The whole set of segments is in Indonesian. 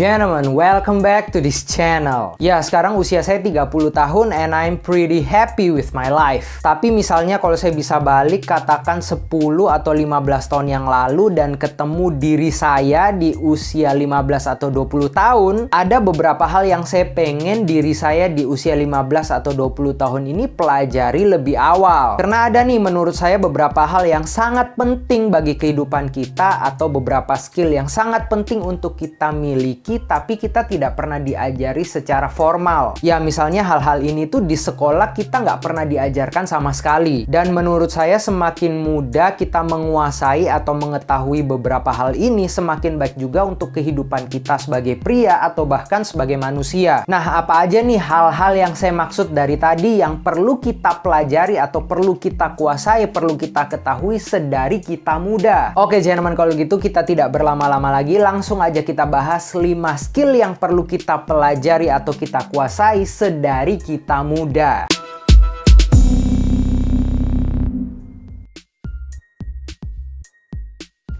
gentlemen, welcome back to this channel. Ya, sekarang usia saya 30 tahun and I'm pretty happy with my life. Tapi misalnya kalau saya bisa balik katakan 10 atau 15 tahun yang lalu dan ketemu diri saya di usia 15 atau 20 tahun, ada beberapa hal yang saya pengen diri saya di usia 15 atau 20 tahun ini pelajari lebih awal. Karena ada nih menurut saya beberapa hal yang sangat penting bagi kehidupan kita atau beberapa skill yang sangat penting untuk kita miliki tapi kita tidak pernah diajari secara formal. Ya misalnya hal-hal ini tuh di sekolah kita nggak pernah diajarkan sama sekali. Dan menurut saya semakin muda kita menguasai atau mengetahui beberapa hal ini, semakin baik juga untuk kehidupan kita sebagai pria atau bahkan sebagai manusia. Nah, apa aja nih hal-hal yang saya maksud dari tadi yang perlu kita pelajari atau perlu kita kuasai, perlu kita ketahui sedari kita muda? Oke, gentlemen, kalau gitu kita tidak berlama-lama lagi, langsung aja kita bahas 5 skill yang perlu kita pelajari atau kita kuasai sedari kita muda.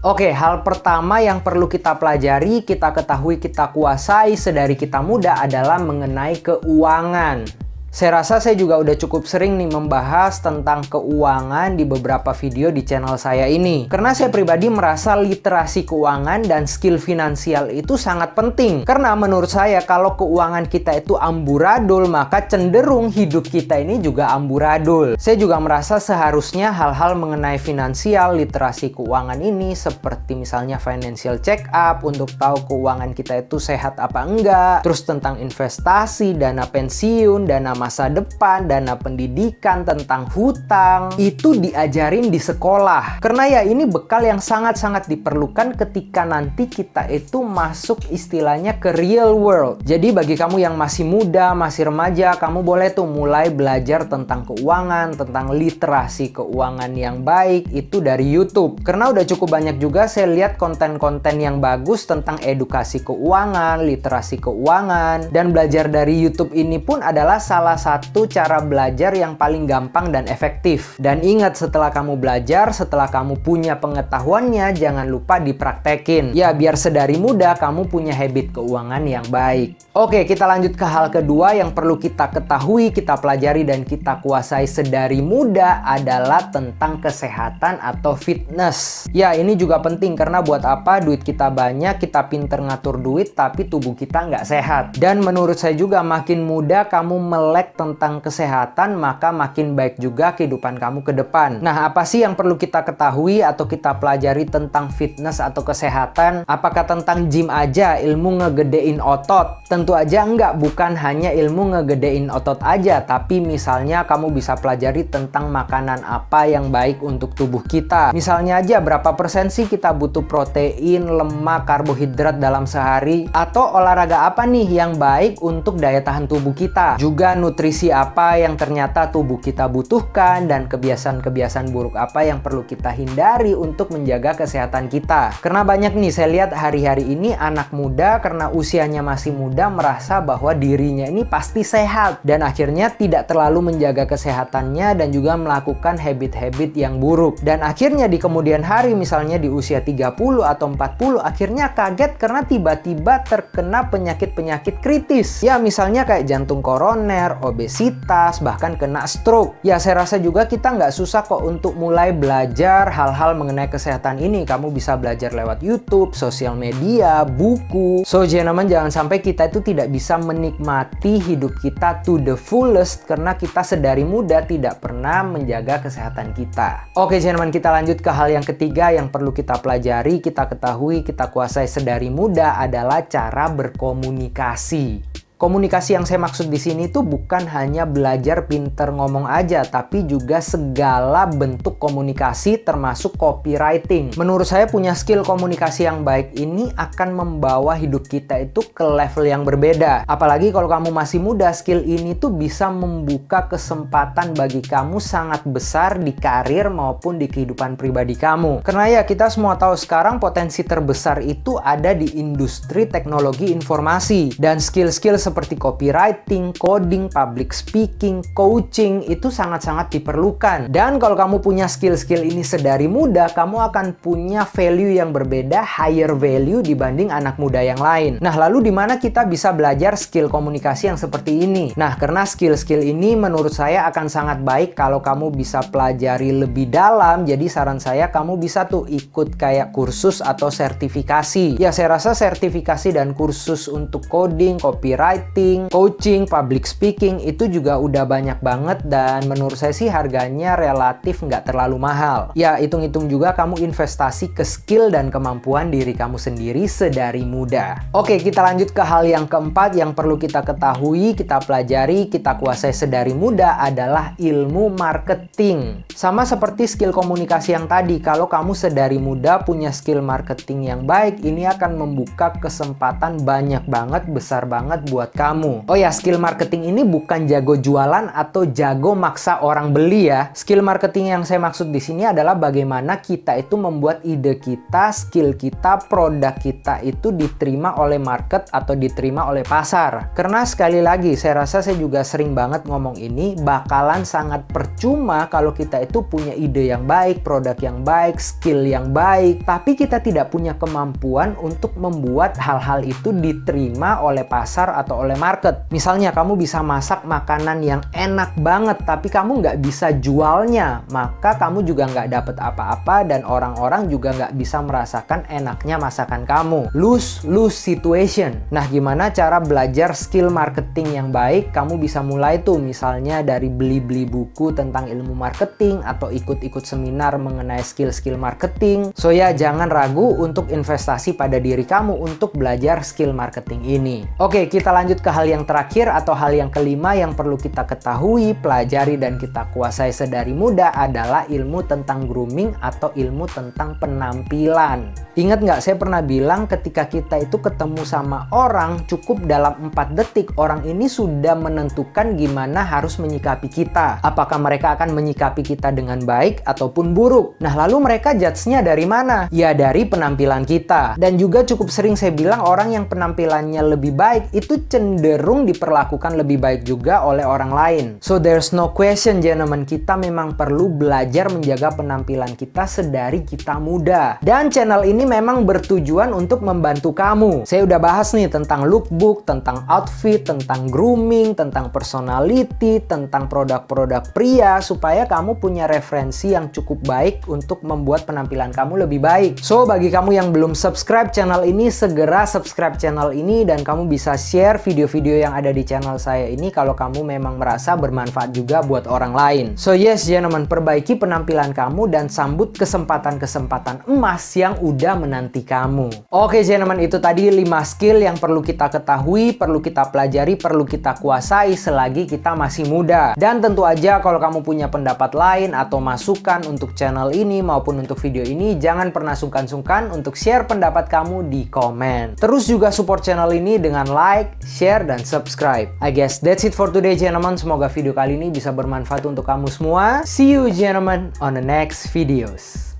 Oke, hal pertama yang perlu kita pelajari, kita ketahui, kita kuasai sedari kita muda adalah mengenai keuangan. Saya rasa saya juga udah cukup sering nih membahas tentang keuangan di beberapa video di channel saya ini. Karena saya pribadi merasa literasi keuangan dan skill finansial itu sangat penting. Karena menurut saya kalau keuangan kita itu amburadul, maka cenderung hidup kita ini juga amburadul. Saya juga merasa seharusnya hal-hal mengenai finansial, literasi keuangan ini seperti misalnya financial check up untuk tahu keuangan kita itu sehat apa enggak. Terus tentang investasi, dana pensiun, dana masa depan, dana pendidikan, tentang hutang, itu diajarin di sekolah. Karena ya ini bekal yang sangat-sangat diperlukan ketika nanti kita itu masuk istilahnya ke real world. Jadi bagi kamu yang masih muda, masih remaja, kamu boleh tuh mulai belajar tentang keuangan, tentang literasi keuangan yang baik itu dari YouTube. Karena udah cukup banyak juga saya lihat konten-konten yang bagus tentang edukasi keuangan, literasi keuangan, dan belajar dari YouTube ini pun adalah salah satu cara belajar yang paling gampang dan efektif. Dan ingat, setelah kamu belajar, setelah kamu punya pengetahuannya, jangan lupa dipraktekin. Ya, biar sedari muda kamu punya habit keuangan yang baik. Oke, kita lanjut ke hal kedua yang perlu kita ketahui, kita pelajari, dan kita kuasai sedari muda adalah tentang kesehatan atau fitness. Ya, ini juga penting karena buat apa duit kita banyak, kita pinter ngatur duit, tapi tubuh kita nggak sehat. Dan menurut saya juga makin muda kamu melek tentang kesehatan, maka makin baik juga kehidupan kamu ke depan. Nah, apa sih yang perlu kita ketahui atau kita pelajari tentang fitness atau kesehatan? Apakah tentang gym aja, ilmu ngegedein otot? Tentu aja enggak, bukan hanya ilmu ngegedein otot aja, tapi misalnya kamu bisa pelajari tentang makanan apa yang baik untuk tubuh kita. Misalnya aja berapa persen sih kita butuh protein, lemak, karbohidrat dalam sehari? Atau olahraga apa nih yang baik untuk daya tahan tubuh kita? Juga nutrisi apa yang ternyata tubuh kita butuhkan, dan kebiasaan-kebiasaan buruk apa yang perlu kita hindari untuk menjaga kesehatan kita. Karena banyak nih saya lihat hari-hari ini anak muda karena usianya masih muda merasa bahwa dirinya ini pasti sehat dan akhirnya tidak terlalu menjaga kesehatannya dan juga melakukan habit-habit yang buruk. Dan akhirnya di kemudian hari misalnya di usia 30 atau 40 akhirnya kaget karena tiba-tiba terkena penyakit-penyakit kritis. Ya misalnya kayak jantung koroner, obesitas, bahkan kena stroke. Ya saya rasa juga kita nggak susah kok untuk mulai belajar hal-hal mengenai kesehatan ini. Kamu bisa belajar lewat YouTube, sosial media, buku. So gentlemen, jangan sampai kita itu tidak bisa menikmati hidup kita to the fullest karena kita sedari muda tidak pernah menjaga kesehatan kita. Oke gentlemen, kita lanjut ke hal yang ketiga yang perlu kita pelajari, kita ketahui, kita kuasai sedari muda adalah cara berkomunikasi. Komunikasi yang saya maksud di sini tuh bukan hanya belajar pinter ngomong aja, tapi juga segala bentuk komunikasi termasuk copywriting. Menurut saya punya skill komunikasi yang baik ini akan membawa hidup kita itu ke level yang berbeda. Apalagi kalau kamu masih muda, skill ini tuh bisa membuka kesempatan bagi kamu sangat besar di karir maupun di kehidupan pribadi kamu. Karena ya kita semua tahu sekarang potensi terbesar itu ada di industri teknologi informasi. Dan skill-skill seperti copywriting, coding, public speaking, coaching itu sangat-sangat diperlukan. Dan kalau kamu punya skill-skill ini sedari muda, kamu akan punya value yang berbeda, higher value dibanding anak muda yang lain. Nah, lalu di mana kita bisa belajar skill komunikasi yang seperti ini? Nah, karena skill-skill ini menurut saya akan sangat baik kalau kamu bisa pelajari lebih dalam. Jadi saran saya kamu bisa tuh ikut kayak kursus atau sertifikasi. Ya, saya rasa sertifikasi dan kursus untuk coding, copywriting, coaching, public speaking itu juga udah banyak banget dan menurut saya sih harganya relatif nggak terlalu mahal. Ya, hitung-hitung juga kamu investasi ke skill dan kemampuan diri kamu sendiri sedari muda. Oke, kita lanjut ke hal yang keempat yang perlu kita ketahui, kita pelajari, kita kuasai sedari muda adalah ilmu marketing. Sama seperti skill komunikasi yang tadi, kalau kamu sedari muda punya skill marketing yang baik, ini akan membuka kesempatan banyak banget, besar banget buat kamu. Oh ya, skill marketing ini bukan jago jualan atau jago maksa orang beli ya. Skill marketing yang saya maksud di sini adalah bagaimana kita itu membuat ide kita, skill kita, produk kita itu diterima oleh market atau diterima oleh pasar. Karena sekali lagi, saya rasa saya juga sering banget ngomong ini, bakalan sangat percuma kalau kita itu punya ide yang baik, produk yang baik, skill yang baik, tapi kita tidak punya kemampuan untuk membuat hal-hal itu diterima oleh pasar atau oleh market. Misalnya kamu bisa masak makanan yang enak banget tapi kamu nggak bisa jualnya, maka kamu juga nggak dapet apa-apa dan orang-orang juga nggak bisa merasakan enaknya masakan kamu. Lose-lose situation. Nah, gimana cara belajar skill marketing yang baik? Kamu bisa mulai tuh misalnya dari beli-beli buku tentang ilmu marketing atau ikut-ikut seminar mengenai skill-skill marketing. So ya, jangan ragu untuk investasi pada diri kamu untuk belajar skill marketing ini. Oke, kita lanjut ke hal yang terakhir atau hal yang kelima yang perlu kita ketahui, pelajari, dan kita kuasai sedari muda adalah ilmu tentang grooming atau ilmu tentang penampilan. Ingat nggak, saya pernah bilang ketika kita itu ketemu sama orang, cukup dalam 4 detik orang ini sudah menentukan gimana harus menyikapi kita. Apakah mereka akan menyikapi kita dengan baik ataupun buruk. Nah, lalu mereka judge-nya dari mana? Ya, dari penampilan kita. Dan juga cukup sering saya bilang orang yang penampilannya lebih baik itu cenderung diperlakukan lebih baik juga oleh orang lain. So there's no question, gentlemen, kita memang perlu belajar menjaga penampilan kita sedari kita muda. Dan channel ini memang bertujuan untuk membantu kamu. Saya udah bahas nih tentang lookbook, tentang outfit, tentang grooming, tentang personality, tentang produk-produk pria, supaya kamu punya referensi yang cukup baik untuk membuat penampilan kamu lebih baik. So, bagi kamu yang belum subscribe channel ini, segera subscribe channel ini dan kamu bisa share video-video yang ada di channel saya ini kalau kamu memang merasa bermanfaat juga buat orang lain. So yes, gentlemen, perbaiki penampilan kamu dan sambut kesempatan-kesempatan emas yang udah menanti kamu. Oke, gentlemen, itu tadi 5 skill yang perlu kita ketahui, perlu kita pelajari, perlu kita kuasai selagi kita masih muda. Dan tentu aja kalau kamu punya pendapat lain atau masukan untuk channel ini maupun untuk video ini, jangan pernah sungkan-sungkan untuk share pendapat kamu di komen. Terus juga support channel ini dengan like, share, dan subscribe. I guess that's it for today, gentlemen. Semoga video kali ini bisa bermanfaat untuk kamu semua. See you, gentlemen, on the next videos.